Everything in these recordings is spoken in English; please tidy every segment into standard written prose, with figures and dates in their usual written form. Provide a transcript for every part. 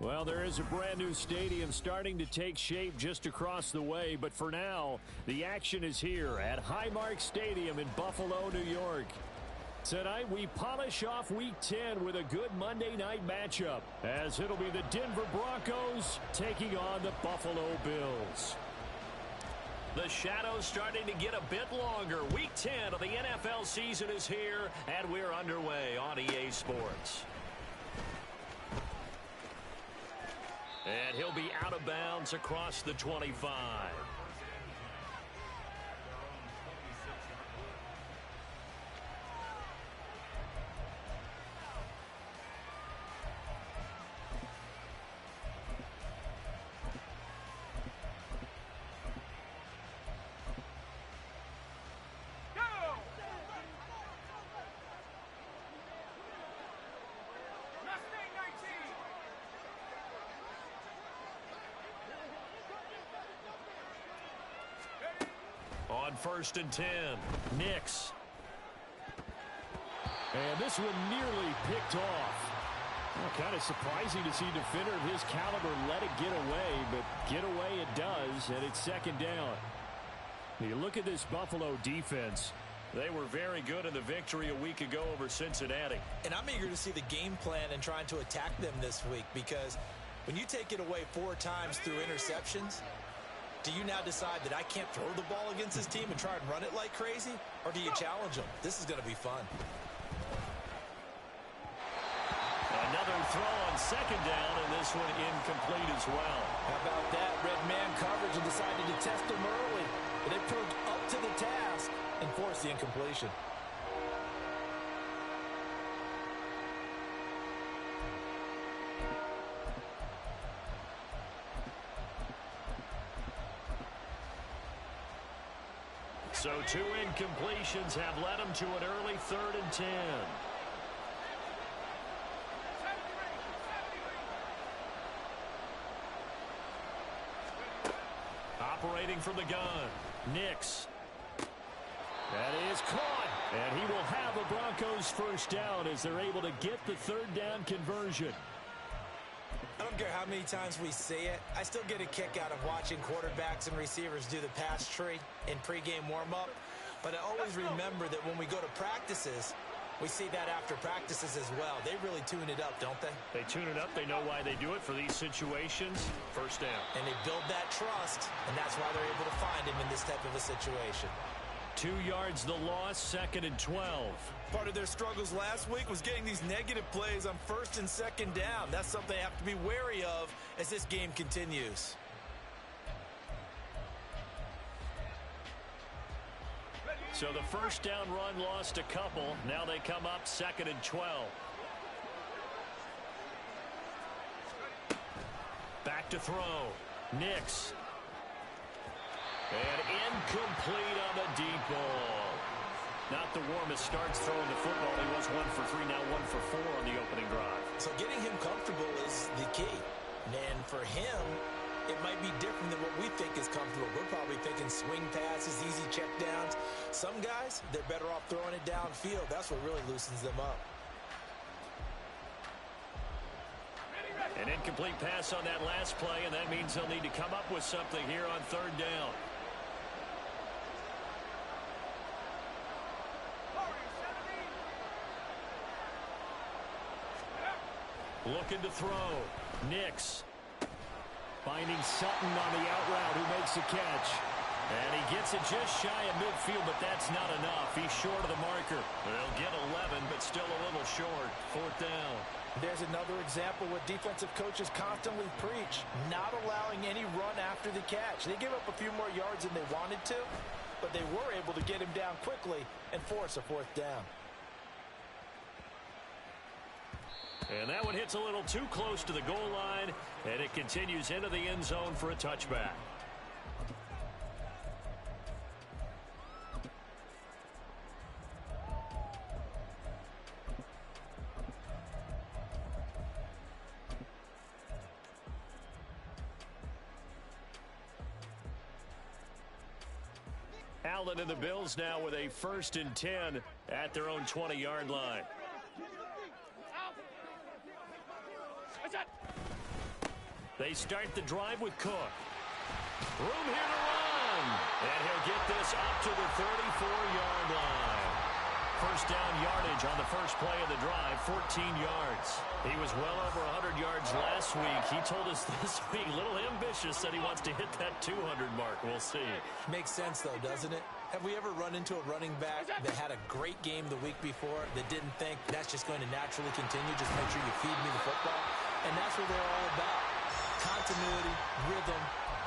Well, there is a brand new stadium starting to take shape just across the way, but for now, the action is here at Highmark Stadium in Buffalo, New York. Tonight, we polish off Week 10 with a good Monday night matchup, as it'll be the Denver Broncos taking on the Buffalo Bills. The shadow's starting to get a bit longer. Week 10 of the NFL season is here, and we're underway on EA Sports. And he'll be out of bounds across the 25. On 1st and 10, Nix. And this one nearly picked off. Well, kind of surprising to see a defender of his caliber let it get away, but get away it does, and it's 2nd down. You look at this Buffalo defense. They were very good in the victory a week ago over Cincinnati. And I'm eager to see the game plan and trying to attack them this week, because when you take it away 4 times through interceptions, do you now decide that I can't throw the ball against this team and try and run it like crazy? Or do you challenge them? This is going to be fun. Another throw on 2nd down, and this one incomplete as well. How about that? Red man coverage and decided to test them early. But they proved up to the task and forced the incompletion. So 2 incompletions have led him to an early 3rd and 10. Operating from the gun, Nix. That is caught, and he will have a Broncos 1st down as they're able to get the 3rd down conversion. I don't care how many times we say it, I still get a kick out of watching quarterbacks and receivers do the pass tree in pregame warm-up. But I always remember that when we go to practices, we see that after practices as well. They really tune it up, don't they? They tune it up. They know why they do it for these situations. 1st down. And they build that trust, and that's why they're able to find him in this type of a situation. 2 yards the loss, 2nd and 12. Part of their struggles last week was getting these negative plays on 1st and 2nd down. That's something they have to be wary of as this game continues. So the 1st down run lost a couple. Now they come up 2nd and 12. Back to throw. Nix. And incomplete on the deep ball. Not the warmest starts throwing the football. He was 1 for 3, now 1 for 4 on the opening drive. So getting him comfortable is the key. And for him, it might be different than what we think is comfortable. We're probably thinking swing passes, easy checkdowns. Some guys, they're better off throwing it downfield. That's what really loosens them up. An incomplete pass on that last play, and that means they'll need to come up with something here on 3rd down. Looking to throw. Nix. Finding Sutton on the out route, who makes the catch. And he gets it just shy of midfield, but that's not enough. He's short of the marker. They'll get 11, but still a little short. 4th down. There's another example where defensive coaches constantly preach, not allowing any run after the catch. They give up a few more yards than they wanted to, but they were able to get him down quickly and force a 4th down. And that one hits a little too close to the goal line, and it continues into the end zone for a touchback. Allen and the Bills now with a 1st and 10 at their own 20-yard line. They start the drive with Cook. Room here to run. And he'll get this up to the 34-yard line. First down yardage on the first play of the drive, 14 yards. He was well over 100 yards last week. He told us this week, a little ambitious, said he wants to hit that 200 mark. We'll see. Makes sense, though, doesn't it? Have we ever run into a running back that had a great game the week before that didn't think that's just going to naturally continue? Just make sure you feed me the football. And that's what they're all about. Continuity, rhythm,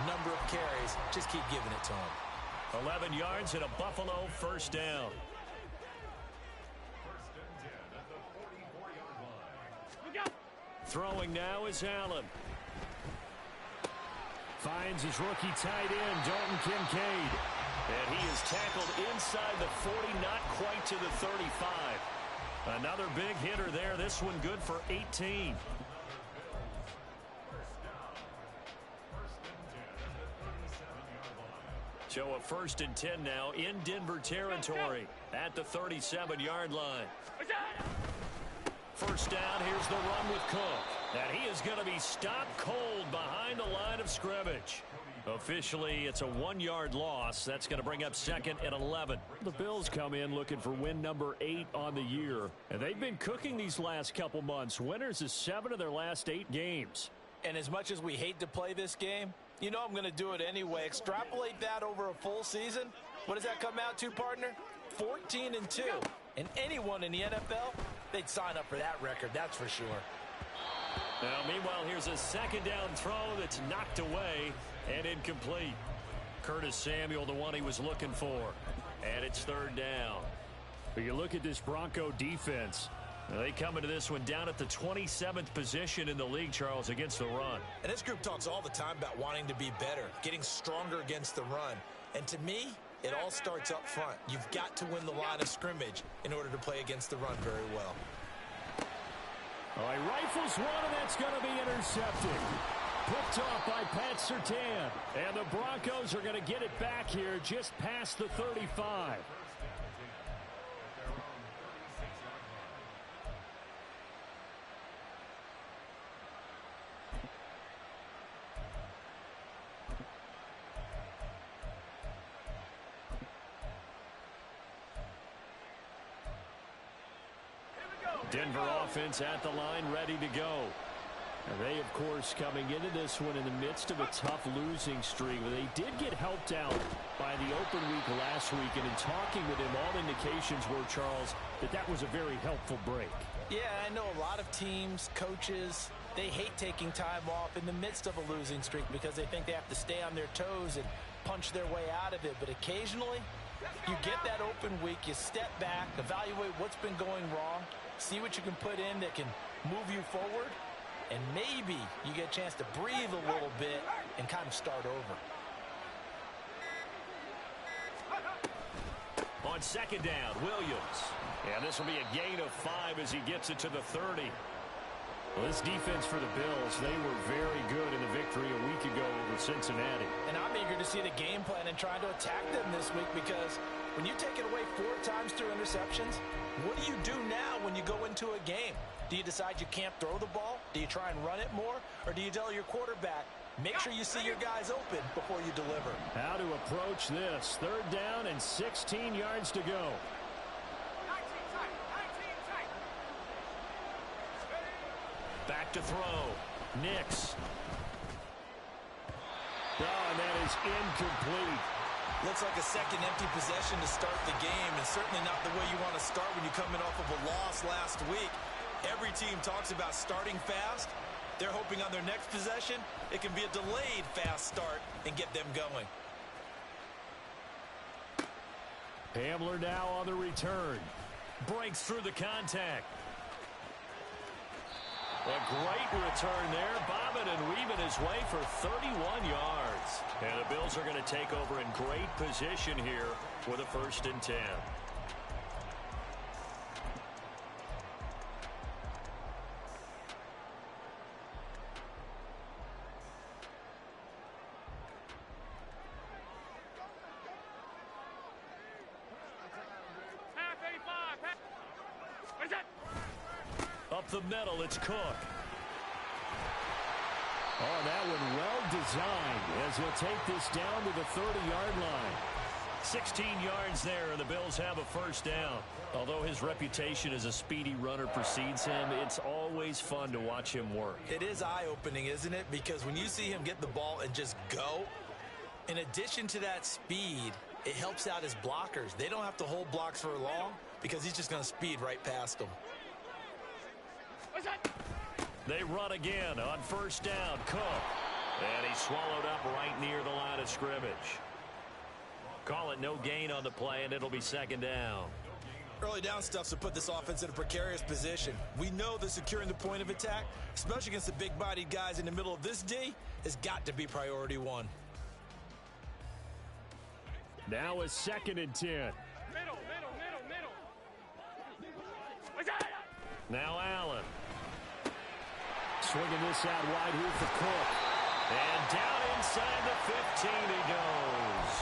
number of carries. Just keep giving it to them. 11 yards and a Buffalo first down. Throwing now is Allen. Finds his rookie tight end, Dalton Kincaid. And he is tackled inside the 40, not quite to the 35. Another big hitter there. This one good for 18. So a 1st and 10 now in Denver territory at the 37-yard line. First down, here's the run with Cook. And he is going to be stopped cold behind the line of scrimmage. Officially, it's a 1-yard loss. That's going to bring up 2nd and 11. The Bills come in looking for win number 8 on the year. And they've been cooking these last couple months. Winners of 7 of their last 8 games. And as much as we hate to play this game, you know I'm going to do it anyway. Extrapolate that over a full season. What does that come out to, partner? 14-2. And anyone in the NFL, they'd sign up for that record, that's for sure. Now, meanwhile, here's a second down throw that's knocked away and incomplete. Curtis Samuel, the one he was looking for. And it's 3rd down. But you look at this Bronco defense. They come into this one down at the 27th position in the league, Charles, against the run. And this group talks all the time about wanting to be better, getting stronger against the run. And to me, it all starts up front. You've got to win the line of scrimmage in order to play against the run very well. All right, rifles one, and that's going to be intercepted. Picked off by Pat Surtain. And the Broncos are going to get it back here just past the 35. Denver offense at the line, ready to go. And they, of course, coming into this one in the midst of a tough losing streak. They did get helped out by the open week last week, and in talking with him, all indications were, Charles, that was a very helpful break. Yeah, I know a lot of teams, coaches, they hate taking time off in the midst of a losing streak because they think they have to stay on their toes and punch their way out of it. But occasionally, you get that open week, you step back, evaluate what's been going wrong, see what you can put in that can move you forward, and maybe you get a chance to breathe a little bit and kind of start over. On second down, Williams. And this will be a gain of 5 as he gets it to the 30. Well, this defense for the Bills, they were very good in the victory a week ago over Cincinnati. And I'm eager to see the game plan and trying to attack them this week, because when you take it away 4 times through interceptions, what do you do now when you go into a game? Do you decide you can't throw the ball? Do you try and run it more? Or do you tell your quarterback, make sure you see your guys open before you deliver? How to approach this. 3rd down and 16 yards to go. Back to throw. Nix. Oh, and that is incomplete. Looks like a second empty possession to start the game, and certainly not the way you want to start when you're coming off of a loss last week. Every team talks about starting fast. They're hoping on their next possession, it can be a delayed fast start and get them going. Hamler now on the return. Breaks through the contact. A great return there, bobbing and weaving his way for 31 yards. And the Bills are going to take over in great position here with a 1st and 10. Up the middle, it's Cook. Oh, that one well designed as he'll take this down to the 30-yard line. 16 yards there, and the Bills have a first down. Although his reputation as a speedy runner precedes him, it's always fun to watch him work. It is eye-opening, isn't it? Because when you see him get the ball and just go, in addition to that speed, it helps out his blockers. They don't have to hold blocks for long because he's just going to speed right past them. They run again on first down. Cook. And he's swallowed up right near the line of scrimmage. Call it no gain on the play, and it'll be second down. Early down stuff to put this offense in a precarious position. We know that securing the point of attack, especially against the big-bodied guys in the middle of this D, has got to be priority one. Now a 2nd and 10. Middle. Now Allen. Swinging this out wide here for Cook. And down inside the 15 he goes.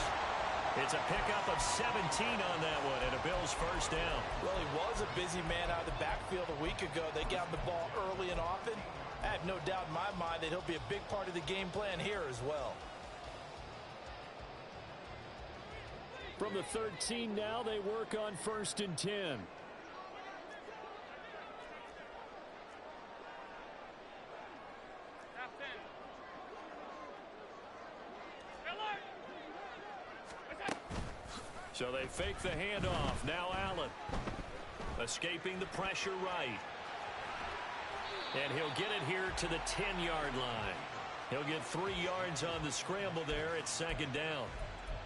It's a pickup of 17 on that one and a Bills first down. Well, he was a busy man out of the backfield a week ago. They got him the ball early and often. I have no doubt in my mind that he'll be a big part of the game plan here as well. From the 13 now, they work on 1st and 10. So they fake the handoff. Now Allen. Escaping the pressure right. And he'll get it here to the 10-yard line. He'll get 3 yards on the scramble there at second down.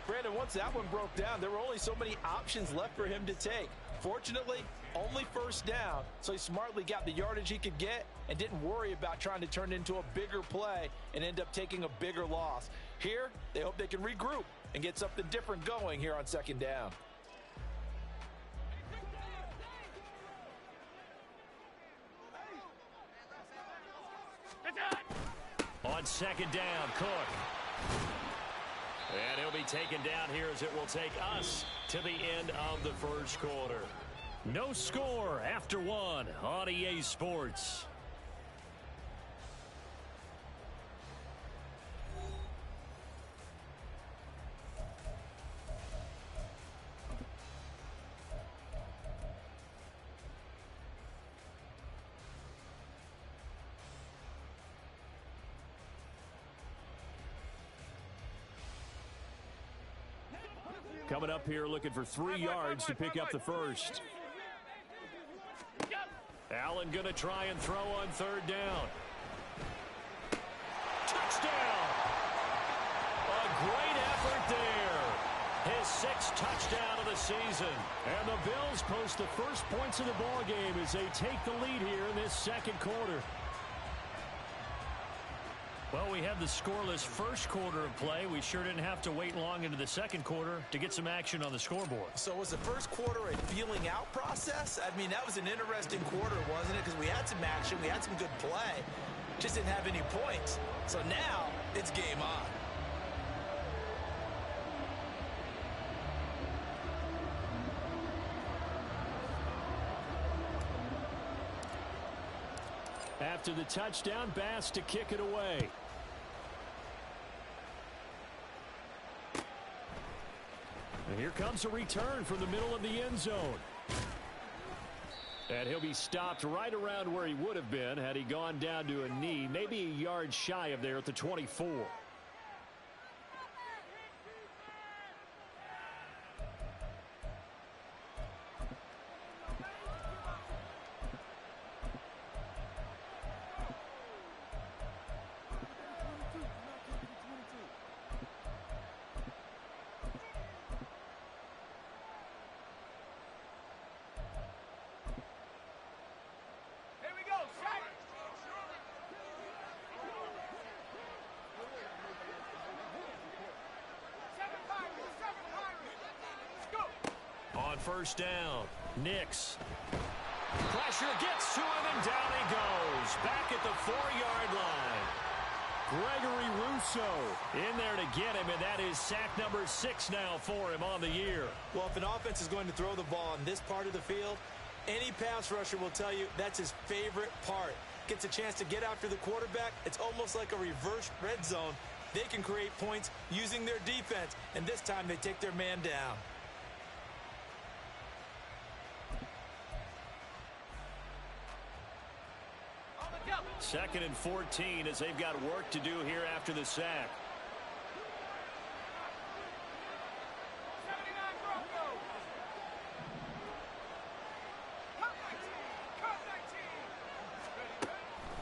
Brandon, once that one broke down, there were only so many options left for him to take. Fortunately, only first down, so he smartly got the yardage he could get and didn't worry about trying to turn it into a bigger play and end up taking a bigger loss. Here, they hope they can regroup and get something different going here on second down. On second down, Cook. And he'll be taken down here as it will take us to the end of the first quarter. No score after one on EA Sports. Coming up here looking for 3 yards to pick up the first. Allen going to try and throw on third down. Touchdown! A great effort there. His 6th touchdown of the season. And the Bills post the first points of the ball game as they take the lead here in this second quarter. Well, we had the scoreless first quarter of play. We sure didn't have to wait long into the second quarter to get some action on the scoreboard. So was the first quarter a feeling out process? I mean, that was an interesting quarter, wasn't it? Because we had some action, we had some good play, just didn't have any points. So now it's game on. After the touchdown, Bass to kick it away. And here comes a return from the middle of the end zone. And he'll be stopped right around where he would have been had he gone down to a knee, maybe a yard shy of there at the 24. First down. Nix. Pressure gets to him, and down he goes. Back at the 4-yard line. Gregory Rousseau in there to get him, and that is sack number 6 now for him on the year. Well, if an offense is going to throw the ball on this part of the field, any pass rusher will tell you that's his favorite part. gets a chance to get after the quarterback, it's almost like a reverse red zone. They can create points using their defense, and this time they take their man down. Second and 14 as they've got work to do here after the sack.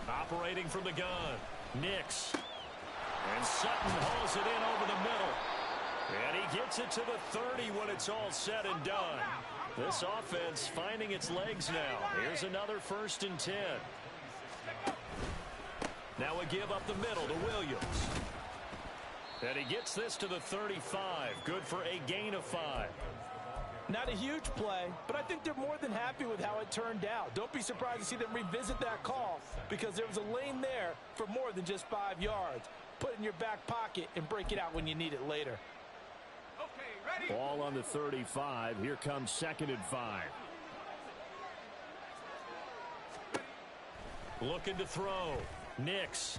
Operating from the gun, Nix. And Sutton hauls it in over the middle. And he gets it to the 30 when it's all said and done. This offense finding its legs now. Here's another 1st and 10. Now a give up the middle to Williams. And he gets this to the 35. Good for a gain of 5. Not a huge play, but I think they're more than happy with how it turned out. Don't be surprised to see them revisit that call because there was a lane there for more than just 5 yards. Put it in your back pocket and break it out when you need it later. Okay, ready? Ball on the 35. Here comes 2nd and 5. Looking to throw. Nix.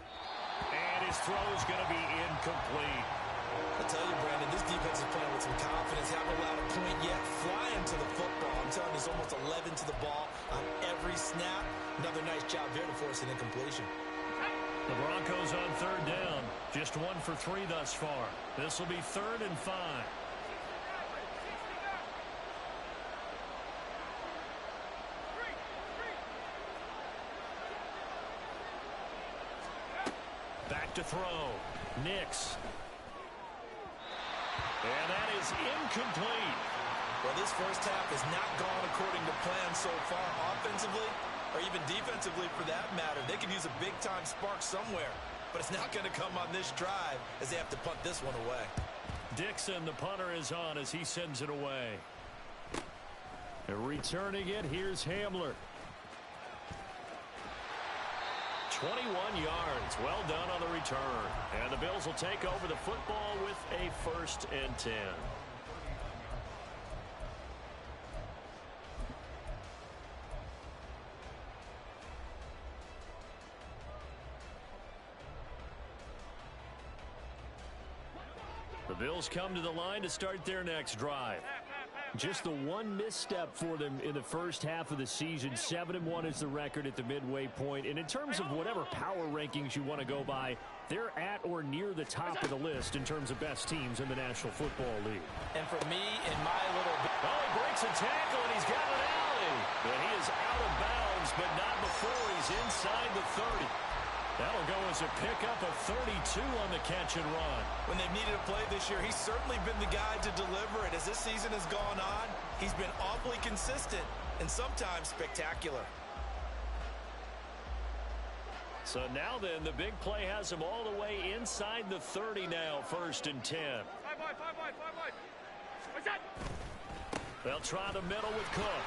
And his throw is going to be incomplete. I tell you, Brandon, this defense is playing with some confidence. Haven't allowed a point yet. Flying to the football. I'm telling you, there's almost 11 to the ball on every snap. Another nice job there to force an incompletion. The Broncos on 3rd down. Just 1 for 3 thus far. This will be 3rd and 5. Back to throw. Nix. And that is incomplete. Well, this first half has not gone according to plan so far offensively or even defensively for that matter. They could use a big-time spark somewhere, but it's not going to come on this drive as they have to punt this one away. Dixon, the punter, is on as he sends it away. And returning it, here's Hamler. 21 yards. Well done on the return. And the Bills will take over the football with a 1st and 10. The Bills come to the line to start their next drive. Just the one misstep for them in the first half of the season. 7-1 is the record at the midway point. And in terms of whatever power rankings you want to go by, they're at or near the top of the list in terms of best teams in the National Football League. And for me, in my little... Oh, he breaks a tackle, and he's got an alley. But he is out of bounds, but not before he's inside the 30. That'll go as a pickup of 32 on the catch and run. When they've needed a play this year, he's certainly been the guy to deliver it. As this season has gone on, he's been awfully consistent and sometimes spectacular. So now then, the big play has him all the way inside the 30 now, 1st and 10. Five wide. What's that? They'll try the middle with Cook.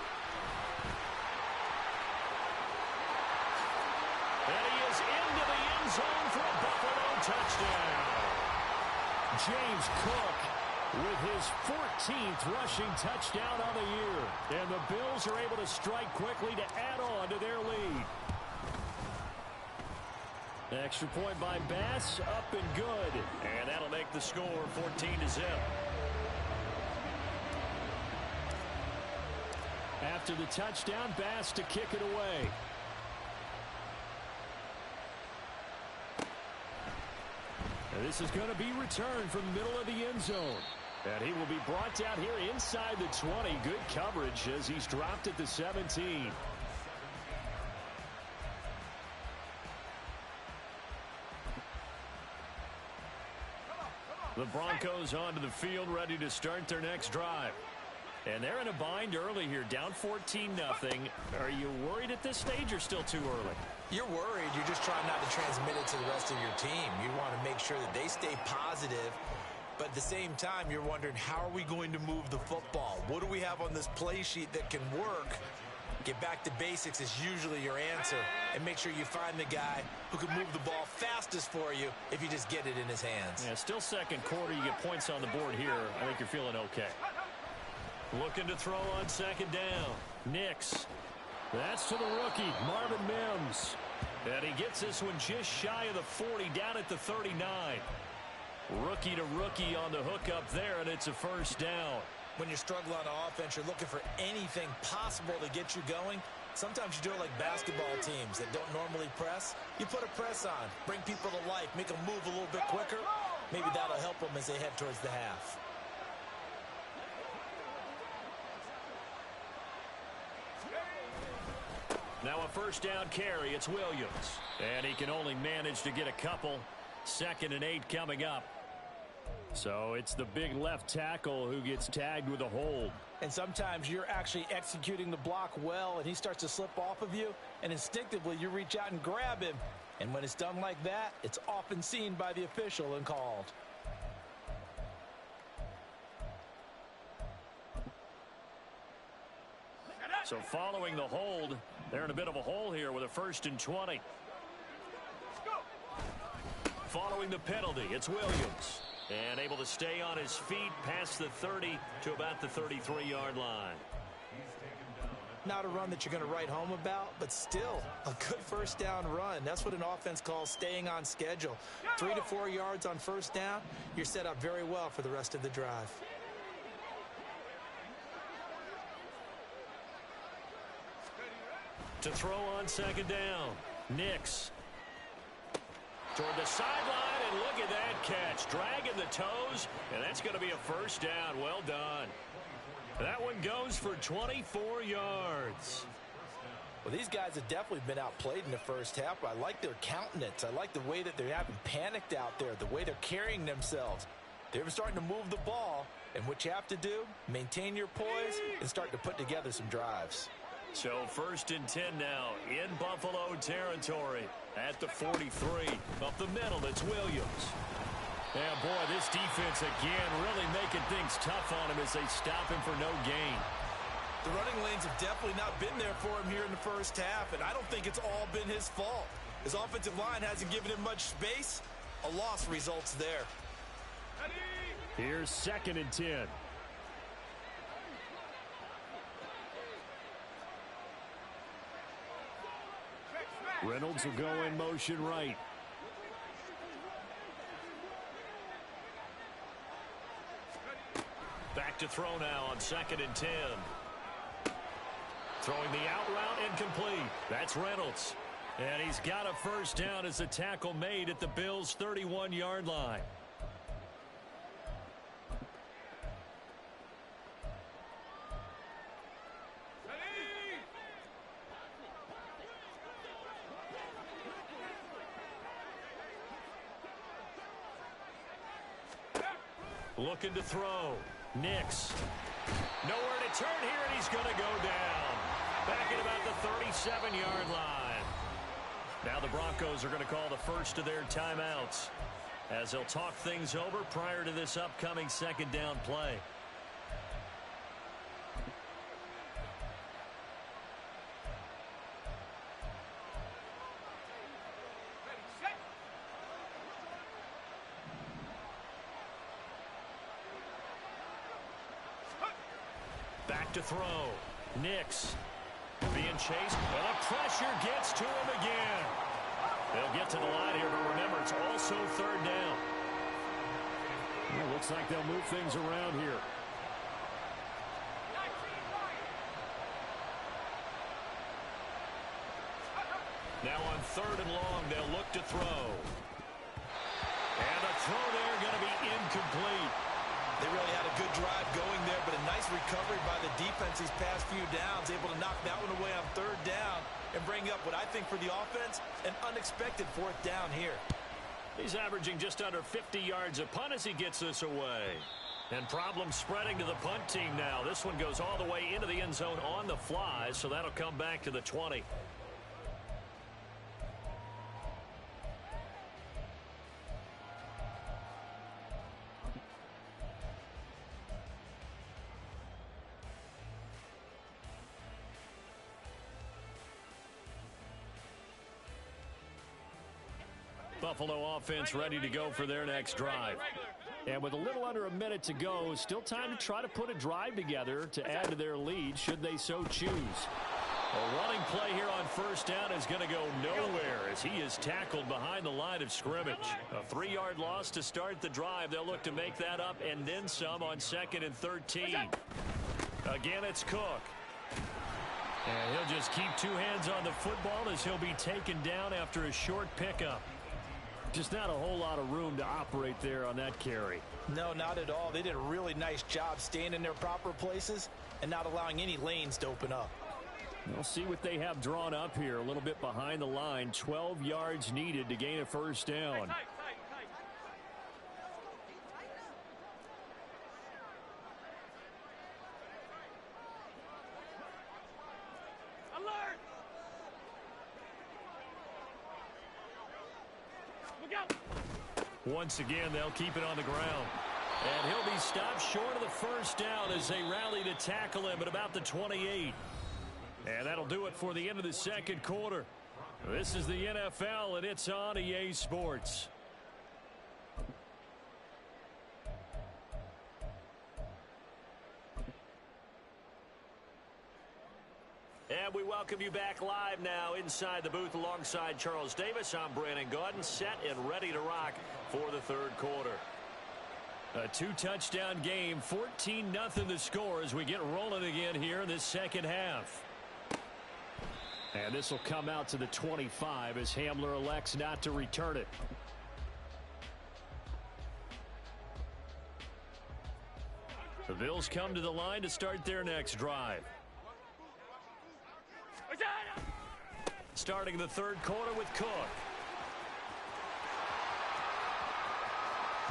And he is into the end zone for a Buffalo touchdown. James Cook with his 14th rushing touchdown of the year. And the Bills are able to strike quickly to add on to their lead. Extra point by Bass, up and good. And that'll make the score 14-0. After the touchdown, Bass to kick it away. And this is going to be returned from the middle of the end zone. And he will be brought down here inside the 20. Good coverage as he's dropped at the 17. The Broncos onto the field, ready to start their next drive. And they're in a bind early here, down 14-0. Are you worried at this stage or still too early? You're worried. You're just trying not to transmit it to the rest of your team. You want to make sure that they stay positive. But at the same time, you're wondering, how are we going to move the football? What do we have on this play sheet that can work? Get back to basics is usually your answer. And make sure you find the guy who can move the ball fastest for you if you just get it in his hands. Yeah, still second quarter. You get points on the board here. I think you're feeling okay. Looking to throw on 2nd down. Nix. That's to the rookie, Marvin Mims. And he gets this one just shy of the 40, down at the 39. Rookie to rookie on the hookup there, and it's a first down. When you're struggling on offense, you're looking for anything possible to get you going. Sometimes you do it like basketball teams that don't normally press. You put a press on, bring people to life, make them move a little bit quicker. Maybe that'll help them as they head towards the half. Now a first down carry. It's Williams. And he can only manage to get a couple. 2nd and 8 coming up. So it's the big left tackle who gets tagged with a hold. And sometimes you're actually executing the block well, and he starts to slip off of you, and instinctively you reach out and grab him. And when it's done like that, it's often seen by the official and called. So following the hold, they're in a bit of a hole here with a 1st and 20. Following the penalty, it's Williams. And able to stay on his feet past the 30 to about the 33-yard line. Not a run that you're going to write home about, but still a good first down run. That's what an offense calls staying on schedule. 3 to 4 yards on first down, you're set up very well for the rest of the drive. To throw on 2nd down, Nix. Toward the sideline, and look at that catch. Dragging the toes, and that's going to be a first down. Well done. That one goes for 24 yards. Well, these guys have definitely been outplayed in the first half. I like their countenance. I like the way that they haven't panicked out there, the way they're carrying themselves. They're starting to move the ball, and what you have to do, maintain your poise and start to put together some drives. So 1st and 10 now in Buffalo territory at the 43. Up the middle, it's Williams. And boy, this defense again really making things tough on him as they stop him for no gain. The running lanes have definitely not been there for him here in the first half, and I don't think it's all been his fault. His offensive line hasn't given him much space. A loss results there. Here's 2nd and 10. Reynolds will go in motion right. Back to throw now on 2nd and 10. Throwing the out route incomplete. That's Reynolds. And he's got a first down as the tackle made at the Bills' 31-yard line. Looking to throw. Nix. Nowhere to turn here, and he's going to go down. Back at about the 37-yard line. Now the Broncos are going to call the first of their timeouts as they'll talk things over prior to this upcoming 2nd down play. Back to throw. Nix being chased, and the pressure gets to him again. They'll get to the line here, but remember, it's also 3rd down. Well, looks like they'll move things around here. Now on 3rd and long, they'll look to throw. And the throw there going to be incomplete. They really had a good drive going there, but a nice recovery by the defense these past few downs, able to knock that one away on 3rd down and bring up what I think for the offense, an unexpected 4th down here. He's averaging just under 50 yards a punt as he gets this away. And problems spreading to the punt team now. This one goes all the way into the end zone on the fly, so that'll come back to the 20. Buffalo offense ready to go for their next drive. And with a little under a minute to go, still time to try to put a drive together to add to their lead should they so choose. A running play here on 1st down is going to go nowhere as as he is tackled behind the line of scrimmage. A 3-yard loss to start the drive. They'll look to make that up and then some on 2nd and 13. Again, it's Cook. And he'll just keep 2 hands on the football as he'll be taken down after a short pickup. Just not a whole lot of room to operate there on that carry. No, not at all. They did a really nice job staying in their proper places and not allowing any lanes to open up. We'll see what they have drawn up here. A little bit behind the line. 12 yards needed to gain a first down. Once again, they'll keep it on the ground. And he'll be stopped short of the first down as they rally to tackle him at about the 28. And that'll do it for the end of the second quarter. This is the NFL, and it's on EA Sports. And we welcome you back live now inside the booth alongside Charles Davis. I'm Brandon Gaudin, set and ready to rock for the third quarter. A 2-touchdown game, 14-0 the score as we get rolling again here in this second half. And this will come out to the 25 as Hamler elects not to return it. The Bills come to the line to start their next drive. Starting the third quarter with Cook.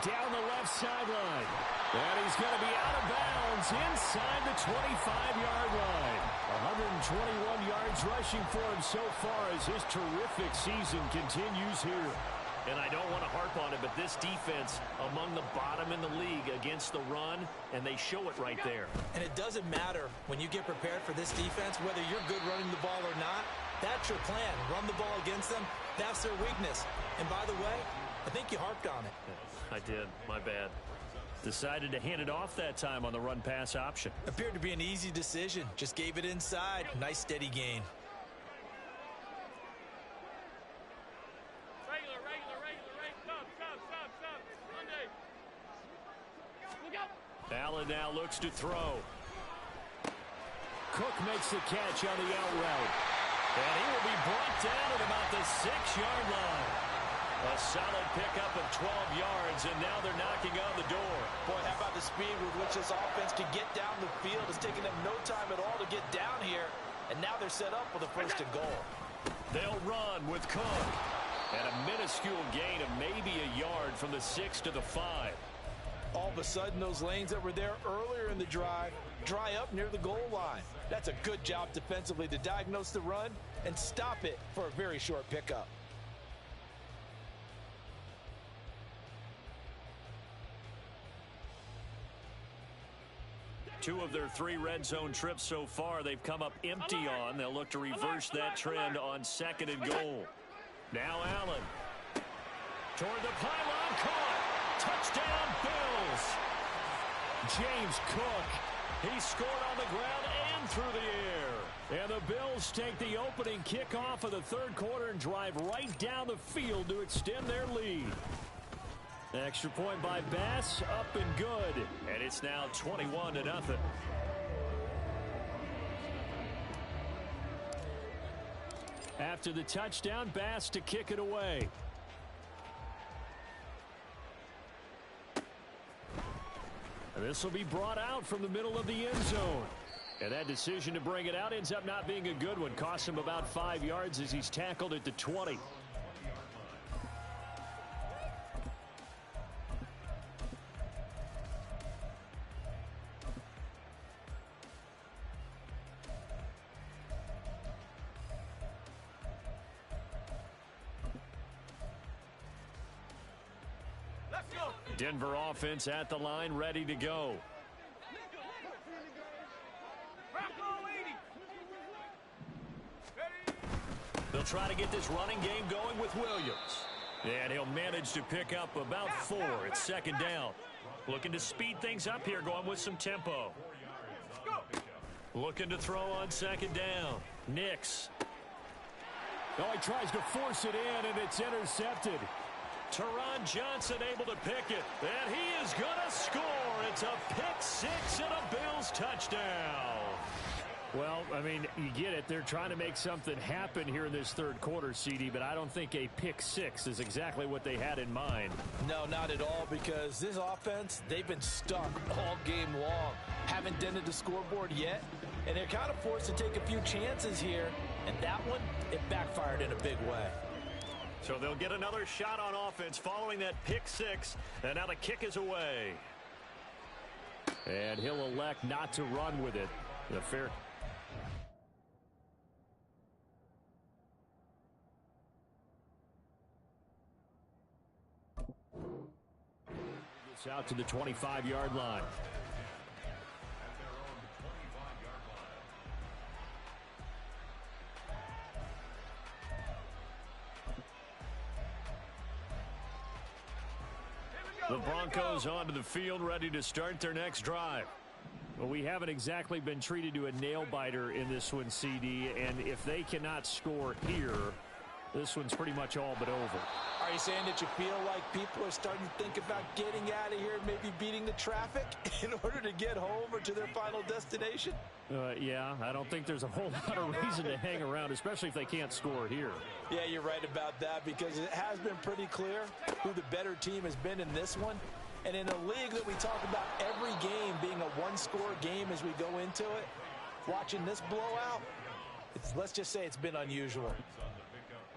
Down the left sideline. And he's going to be out of bounds inside the 25-yard line. 121 yards rushing for him so far as his terrific season continues here. And I don't want to harp on it, but this defense among the bottom in the league against the run, and they show it right there. And it doesn't matter when you get prepared for this defense, whether you're good running the ball or not. That's your plan. Run the ball against them. That's their weakness. And by the way, I think you harped on it. I did. My bad. Decided to hand it off that time on the run-pass option. Appeared to be an easy decision. Just gave it inside. Nice steady gain. Allen now looks to throw. Cook makes the catch on the out route. And he will be brought down at about the 6-yard line. A solid pickup of 12 yards, and now they're knocking on the door. Boy, how about the speed with which this offense can get down the field? It's taken them no time at all to get down here, and now they're set up for the first and goal. They'll run with Cook. And a minuscule gain of maybe a yard from the 6 to the 5. All of a sudden, those lanes that were there earlier in the drive dry up near the goal line. That's a good job defensively to diagnose the run and stop it for a very short pickup. Two of their 3 red zone trips so far they've come up empty on. They'll look to reverse that trend on 2nd and goal. Now Allen. Toward the pylon, caught. Touchdown, Bills. James Cook. He scored on the ground and through the air. And the Bills take the opening kickoff of the third quarter and drive right down the field to extend their lead. Extra point by Bass, up and good. And it's now 21-0. After the touchdown, Bass to kick it away. And this will be brought out from the middle of the end zone. And that decision to bring it out ends up not being a good one. Costs him about 5 yards as he's tackled at the 20. Denver offense at the line, ready to go. They'll try to get this running game going with Williams. And he'll manage to pick up about 4. It's 2nd down. Looking to speed things up here, going with some tempo. Looking to throw on 2nd down. Nix. Oh, he tries to force it in, and it's intercepted. Teron Johnson able to pick it, and he is going to score. It's a pick-6 and a Bills touchdown. Well, I mean, you get it. They're trying to make something happen here in this third quarter, CD, but I don't think a pick-6 is exactly what they had in mind. No, not at all, because this offense, they've been stuck all game long. Haven't dented the scoreboard yet, and they're kind of forced to take a few chances here, and that one, it backfired in a big way. So they'll get another shot on offense following that pick-6, and now the kick is away. And he'll elect not to run with it. The fair. It's out to the 25-yard line. The Broncos onto the field, ready to start their next drive. Well, we haven't exactly been treated to a nail-biter in this one, CD, and if they cannot score here, this one's pretty much all but over. Are you saying that you feel like people are starting to think about getting out of here, maybe beating the traffic in order to get home or to their final destination? Yeah, I don't think there's a whole lot of reason to hang around, especially if they can't score here. Yeah, you're right about that, because it has been pretty clear who the better team has been in this one. And in a league that we talk about every game being a one-score game as we go into it, watching this blowout, let's just say it's been unusual.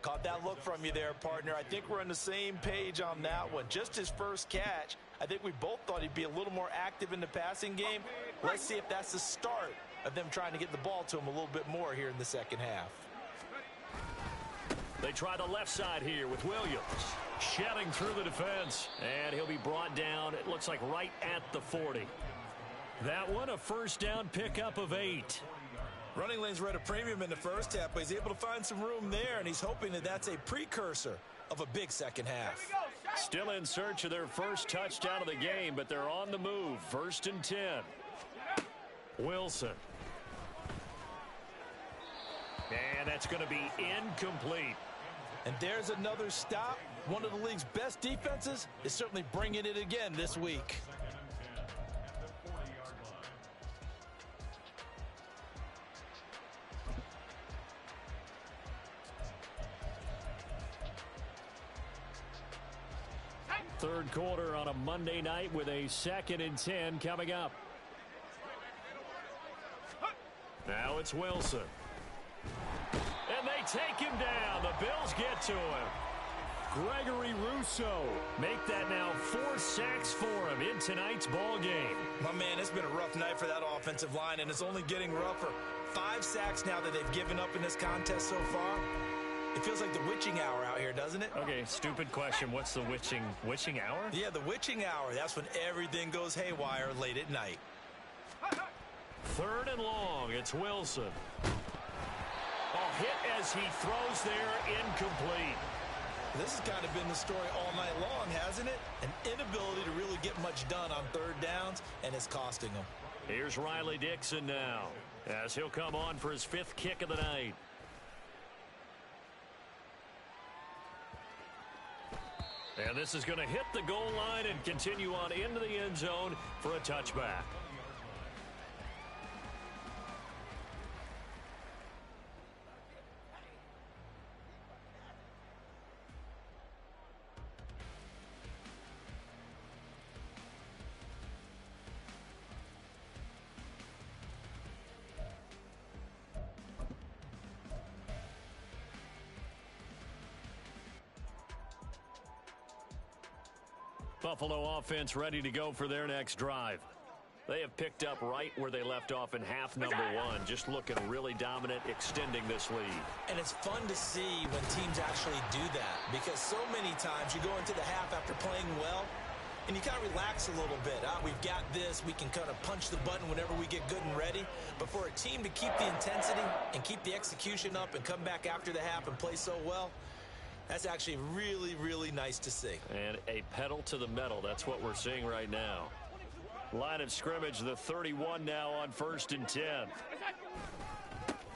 Caught that look from you there, partner. I think we're on the same page on that one. Just his first catch, I think we both thought he'd be a little more active in the passing game. Let's see if that's the start of them trying to get the ball to him a little bit more here in the second half. They try the left side here with Williams. Shedding through the defense, and he'll be brought down, it looks like right at the 40. That one, a first down pickup of 8. Running lanes were at a premium in the first half, but he's able to find some room there, and he's hoping that that's a precursor of a big second half. Still in search of their first touchdown of the game, but they're on the move. 1st and 10. Wilson. And that's going to be incomplete. And there's another stop. One of the league's best defenses is certainly bringing it again this week. Third quarter on a Monday night with a 2nd and 10 coming up. Now it's Wilson. And they take him down. The Bills get to him. Gregory Rousseau make that now 4 sacks for him in tonight's ball game. My man, it's been a rough night for that offensive line, and it's only getting rougher. 5 sacks now that they've given up in this contest so far. It feels like the witching hour out here, doesn't it? Okay, stupid question. What's the witching hour? Yeah, the witching hour. That's when everything goes haywire late at night. 3rd and long. It's Wilson. Oh, hit as he throws there, incomplete. This has kind of been the story all night long, hasn't it? An inability to really get much done on 3rd downs, and it's costing them. Here's Riley Dixon now, as he'll come on for his 5th kick of the night. And this is going to hit the goal line and continue on into the end zone for a touchback. Buffalo offense ready to go for their next drive. They have picked up right where they left off in half number 1, just looking really dominant, extending this lead. And it's fun to see when teams actually do that, because so many times you go into the half after playing well, and you kind of relax a little bit. We've got this. We can kind of punch the button whenever we get good and ready. But for a team to keep the intensity and keep the execution up and come back after the half and play so well, that's actually really, really nice to see. And a pedal to the metal. That's what we're seeing right now. Line of scrimmage, the 31 now on 1st and 10.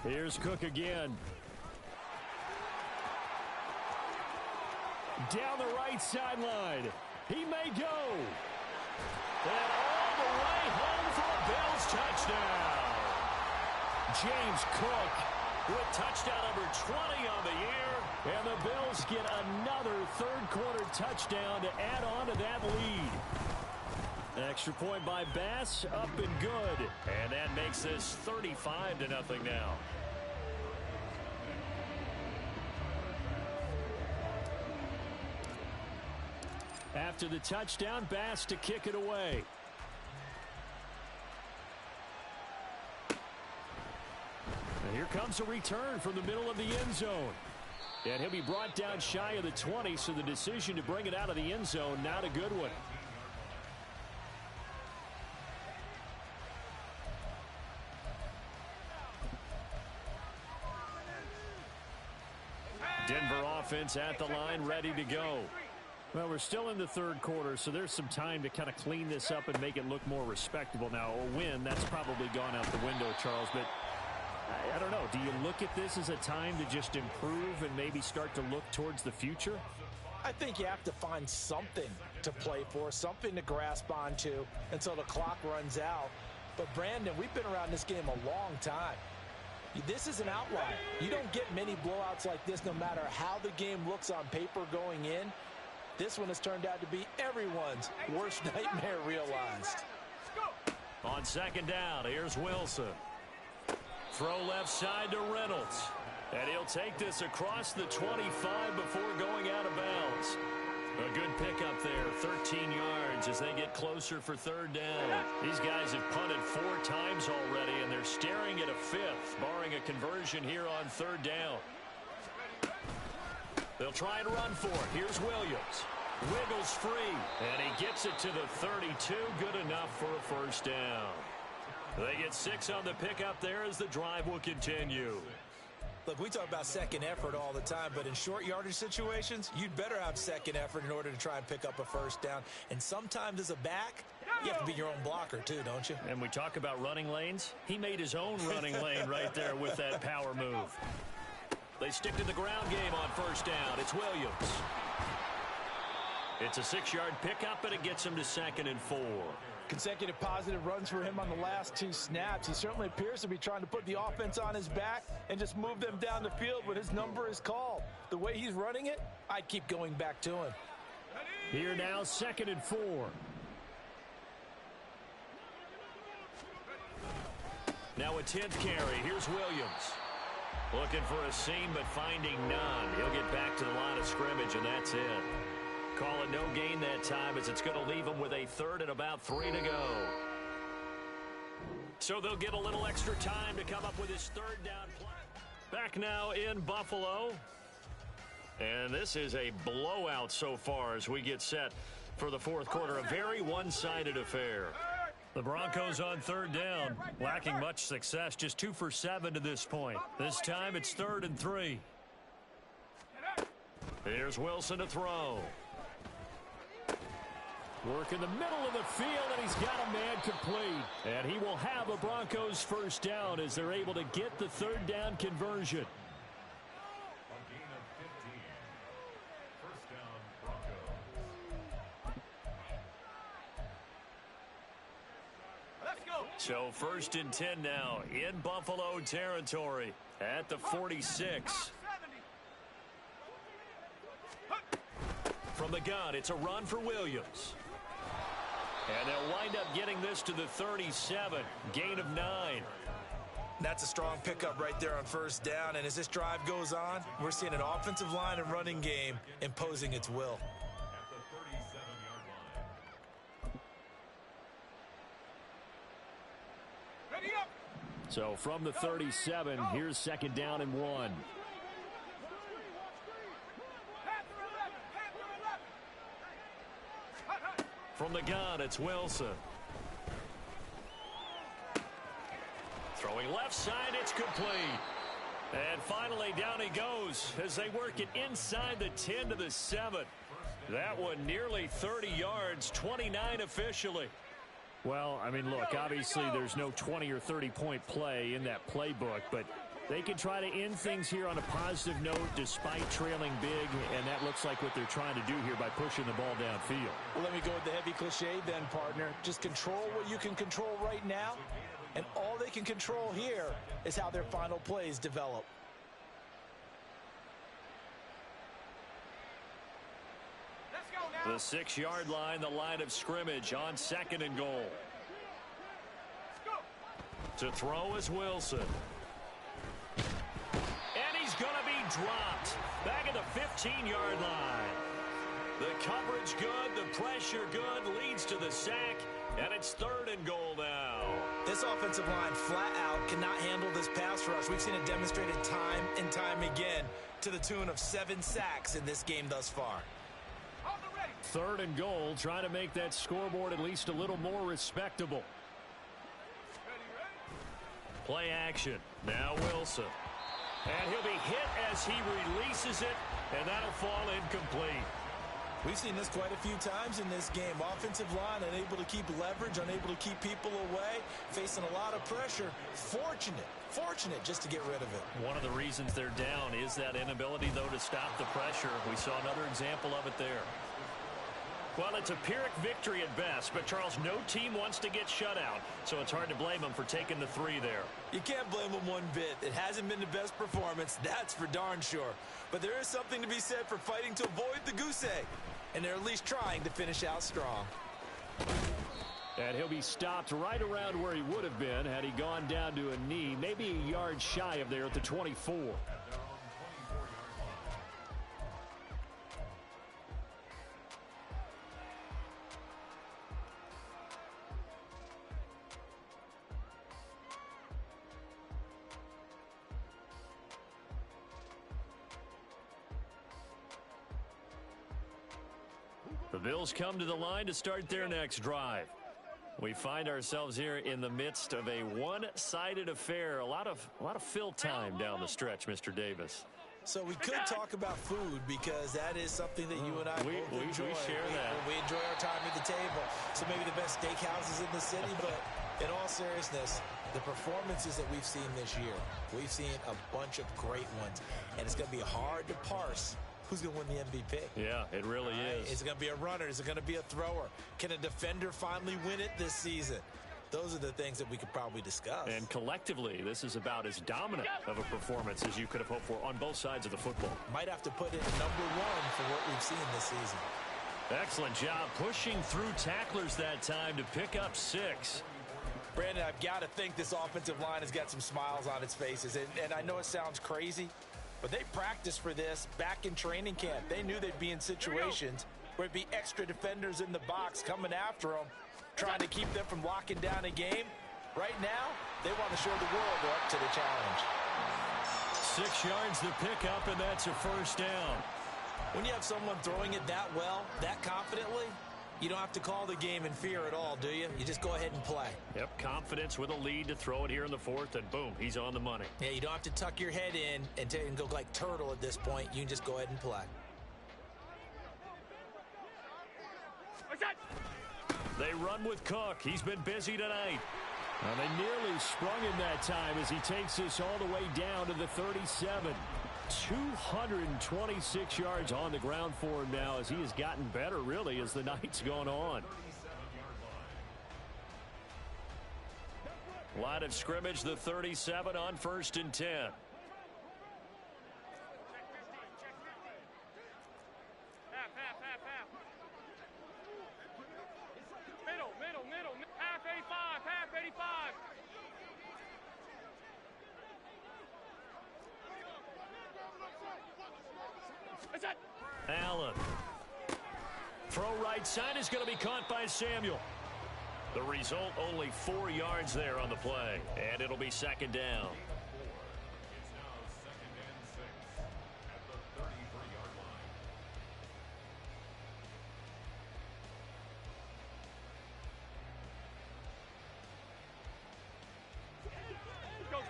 Here's Cook again. Down the right sideline. He may go. And all the way home for a Bills touchdown. James Cook with touchdown number 20 on the year. And the Bills get another third-quarter touchdown to add on to that lead. Extra point by Bass, up and good. And that makes this 35-0 now. After the touchdown, Bass to kick it away. And here comes a return from the middle of the end zone. And he'll be brought down shy of the 20, so the decision to bring it out of the end zone, not a good one. Denver offense at the line, ready to go. Well, we're still in the third quarter, so there's some time to kind of clean this up and make it look more respectable. Now, a win, that's probably gone out the window, Charles, but I don't know. Do you look at this as a time to just improve and maybe start to look towards the future? I think you have to find something to play for, something to grasp onto until the clock runs out. But, Brandon, we've been around this game a long time. This is an outlier. You don't get many blowouts like this no matter how the game looks on paper going in. This one has turned out to be everyone's worst nightmare realized. On second down, here's Wilson. Throw left side to Reynolds. And he'll take this across the 25 before going out of bounds. A good pickup there, 13 yards as they get closer for third down. These guys have punted 4 times already, and they're staring at a 5th, barring a conversion here on third down. They'll try and run for it. Here's Williams. Wiggles free, and he gets it to the 32. Good enough for a first down. They get 6 on the pickup there as the drive will continue. Look, we talk about second effort all the time, but in short yardage situations, you'd better have second effort in order to try and pick up a first down. And sometimes as a back, you have to be your own blocker too, don't you? And we talk about running lanes. He made his own running lane right there with that power move. They stick to the ground game on first down. It's Williams. It's a 6-yard pickup, and it gets him to 2nd and 4. Consecutive positive runs for him on the last 2 snaps. He certainly appears to be trying to put the offense on his back and just move them down the field when his number is called. The way he's running it, I'd keep going back to him. Here now, 2nd and 4. Now a 10th carry. Here's Williams. Looking for a seam, but finding none. He'll get back to the line of scrimmage, and that's it. Call it no gain that time, as it's going to leave them with a 3rd and about 3 to go. So they'll get a little extra time to come up with his 3rd down play. Back now in Buffalo. And this is a blowout so far as we get set for the 4th quarter. A very one-sided affair. The Broncos on 3rd down, lacking much success, just 2 for 7 to this point. This time it's 3rd and 3. Here's Wilson to throw. Work in the middle of the field, and he's got a man complete. And he will have a Broncos first down as they're able to get the 3rd down conversion. A gain of 15. First down, Broncos. Let's go. So 1st and 10 now in Buffalo territory at the 46. From the gun, it's a run for Williams. And they'll wind up getting this to the 37. Gain of 9. That's a strong pickup right there on first down. And as this drive goes on, we're seeing an offensive line and running game imposing its will. At the 37-yard line. Ready up. So from the 37, here's 2nd down and 1. From the gun, it's Wilson. Throwing left side, it's complete. And finally, down he goes as they work it inside the 10 to the 7. That one nearly 30 yards, 29 officially. Well, I mean, look, obviously there's no 20 or 30-point play in that playbook, but They can try to end things here on a positive note despite trailing big, and that looks like what they're trying to do here by pushing the ball downfield. Well, let me go with the heavy cliche then, partner. Just control what you can control right now, and all they can control here is how their final plays develop. Let's go now. The 6-yard line, the line of scrimmage on 2nd and goal. To throw is Wilson. And he's going to be dropped. Back at the 15-yard line. The coverage good, the pressure good, leads to the sack, and it's 3rd and goal now. This offensive line flat out cannot handle this pass rush. We've seen it demonstrated time and time again to the tune of 7 sacks in this game thus far. 3rd and goal, trying to make that scoreboard at least a little more respectable. Play action. Now Wilson. And he'll be hit as he releases it, and that'll fall incomplete. We've seen this quite a few times in this game. Offensive line unable to keep leverage, unable to keep people away, facing a lot of pressure. Fortunate just to get rid of it. One of the reasons they're down is that inability, though, to stop the pressure. We saw another example of it there. Well, it's a Pyrrhic victory at best, but, Charles, no team wants to get shut out, so it's hard to blame them for taking the 3 there. You can't blame them one bit. It hasn't been the best performance, that's for darn sure. But there is something to be said for fighting to avoid the goose egg, and they're at least trying to finish out strong. And he'll be stopped right around where he would have been had he gone down to a knee, maybe a yard shy of there at the 24. The Bills come to the line to start their next drive. We find ourselves here in the midst of a one-sided affair. A lot of fill time down the stretch, Mr. Davis. So we could talk about food because that is something that you and I both enjoy. We share that. We enjoy our time at the table. So maybe the best steakhouses in the city, but in all seriousness, the performances that we've seen this year, we've seen a bunch of great ones, and it's going to be hard to parse who's going to win the MVP. Yeah, it really is. Is it going to be a runner? Is it going to be a thrower? Can a defender finally win it this season? Those are the things that we could probably discuss. And collectively, this is about as dominant of a performance as you could have hoped for on both sides of the football. Might have to put it number 1 for what we've seen this season. Excellent job pushing through tacklers that time to pick up 6. Brandon, I've got to think this offensive line has got some smiles on its faces. And I know it sounds crazy, but they practiced for this back in training camp. They knew they'd be in situations where it'd be extra defenders in the box coming after them, trying to keep them from locking down a game. Right now, they want to show the world they're up to the challenge. 6 yards the pickup, and that's a first down. When you have someone throwing it that well, that confidently, you don't have to call the game in fear at all, do you? You just go ahead and play. Yep, confidence with a lead to throw it here in the 4th, and boom, he's on the money. Yeah, you don't have to tuck your head in and go like turtle at this point. You can just go ahead and play. They run with Cook. He's been busy tonight. And they nearly sprung him that time as he takes this all the way down to the 37. 226 yards on the ground for him now as he has gotten better, really, as the night's gone on. Line of scrimmage, the 37 on 1st and 10. Middle, half 85. Allen. Throw right side is going to be caught by Samuel. The result, only 4 yards there on the play, and it'll be 2nd down. It's now 2nd and 6 at the 33-yard line.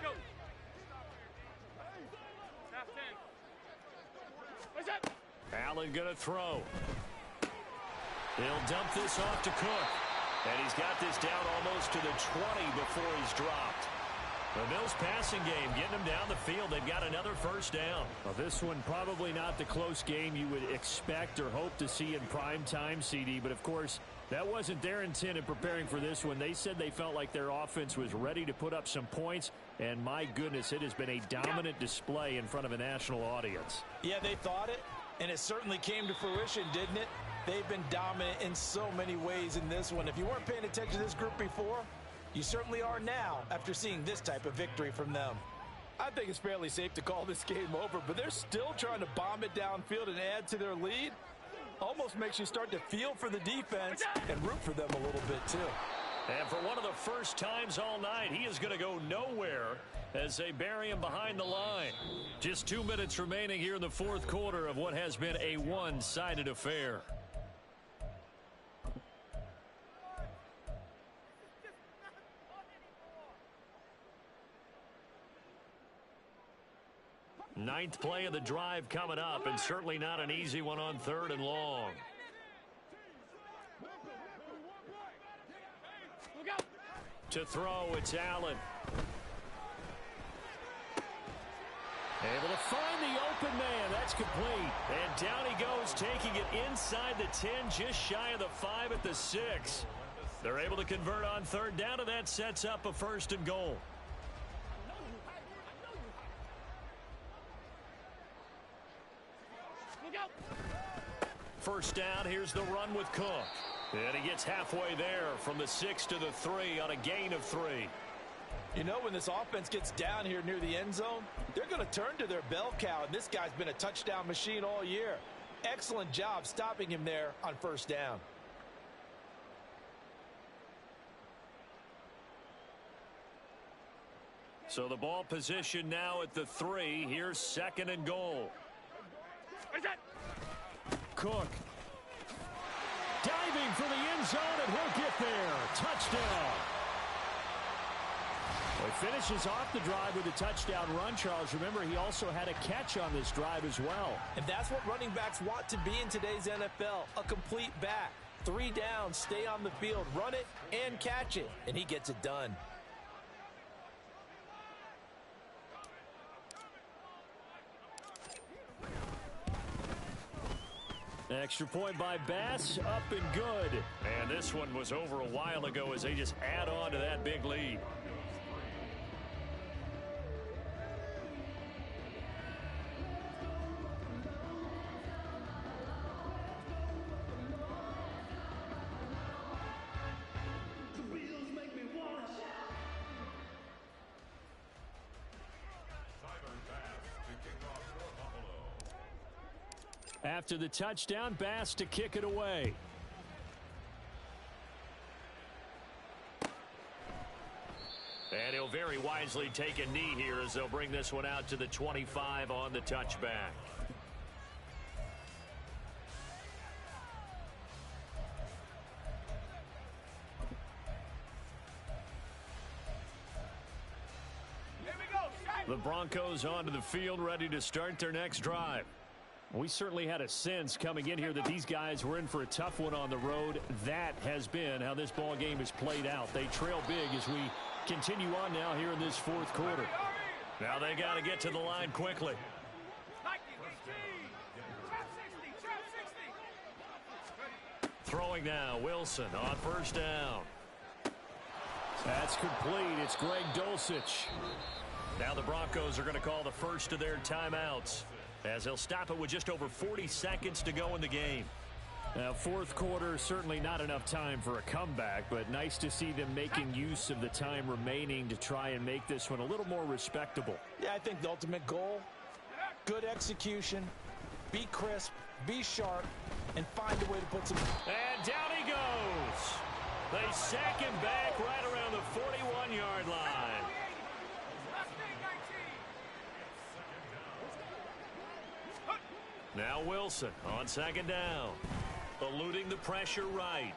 Go. Half 10. Allen going to throw. He'll dump this off to Cook. And he's got this down almost to the 20 before he's dropped. The Bills passing game getting them down the field. They've got another first down. Well, this one probably not the close game you would expect or hope to see in prime time, CD. But, of course, that wasn't their intent in preparing for this one. They said they felt like their offense was ready to put up some points. And, my goodness, it has been a dominant display in front of a national audience. Yeah, they thought it, and it certainly came to fruition, didn't it? They've been dominant in so many ways in this one. If you weren't paying attention to this group before, you certainly are now after seeing this type of victory from them. I think it's fairly safe to call this game over, but they're still trying to bomb it downfield and add to their lead. Almost makes you start to feel for the defense and root for them a little bit, too. And for one of the first times all night, he is going to go nowhere as they bury him behind the line. Just 2 minutes remaining here in the fourth quarter of what has been a one-sided affair. Ninth play of the drive coming up, and certainly not an easy one on 3rd and long. To throw, it's Allen. Able to find the open man. That's complete. And down he goes, taking it inside the 10, just shy of the 5 at the 6. They're able to convert on 3rd down, and that sets up a 1st and goal. First down, here's the run with Cook. And he gets halfway there from the 6 to the 3 on a gain of 3. You know, when this offense gets down here near the end zone, they're going to turn to their bell cow, and this guy's been a touchdown machine all year. Excellent job stopping him there on 1st down. So the ball position now at the 3. Here's 2nd and goal. Cook diving for the end zone, and he'll get there. Touchdown. Well, he finishes off the drive with a touchdown run, Charles. Remember, he also had a catch on this drive as well. And that's what running backs want to be in today's NFL, a complete back. 3 downs, stay on the field, run it, and catch it. And he gets it done. Extra point by Bass, up and good. And this one was over a while ago as they just add on to that big lead. After the touchdown, Bass to kick it away. And he'll very wisely take a knee here as they'll bring this one out to the 25 on the touchback. The Broncos onto the field, ready to start their next drive. We certainly had a sense coming in here that these guys were in for a tough one on the road. That has been how this ball game has played out. They trail big as we continue on now here in this fourth quarter. Now they got to get to the line quickly. Throwing now, Wilson on 1st down. That's complete. It's Greg Dulcich. Now the Broncos are going to call the first of their timeouts, as they'll stop it with just over 40 seconds to go in the game. Now, fourth quarter, certainly not enough time for a comeback, but nice to see them making use of the time remaining to try and make this one a little more respectable. Yeah, I think the ultimate goal, good execution, be crisp, be sharp, and find a way to put some... And down he goes. They sack him back right around the 41-yard line. Now Wilson on 2nd down. Eluding the pressure right.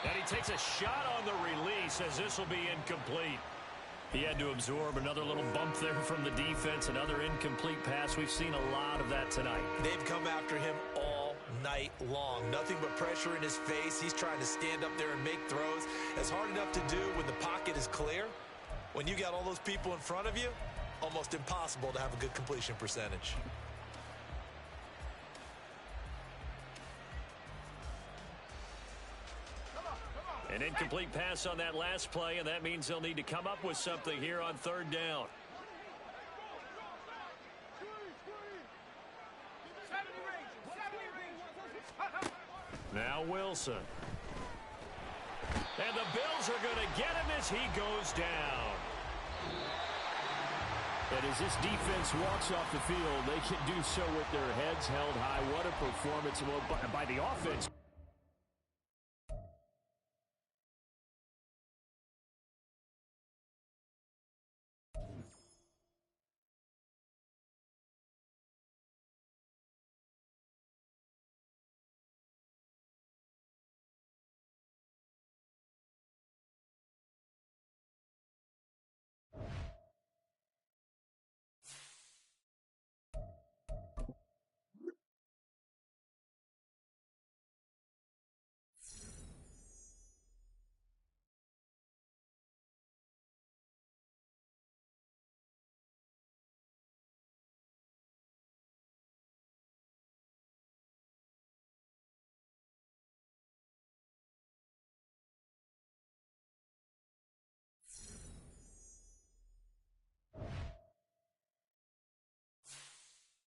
And he takes a shot on the release as this will be incomplete. He had to absorb another little bump there from the defense. Another incomplete pass. We've seen a lot of that tonight. They've come after him all night long. Nothing but pressure in his face. He's trying to stand up there and make throws. It's hard enough to do when the pocket is clear. When you got all those people in front of you, almost impossible to have a good completion percentage. An incomplete pass on that last play, and that means they'll need to come up with something here on third down. Now Wilson. And the Bills are going to get him as he goes down. And as this defense walks off the field, they can do so with their heads held high. What a performance by the offense.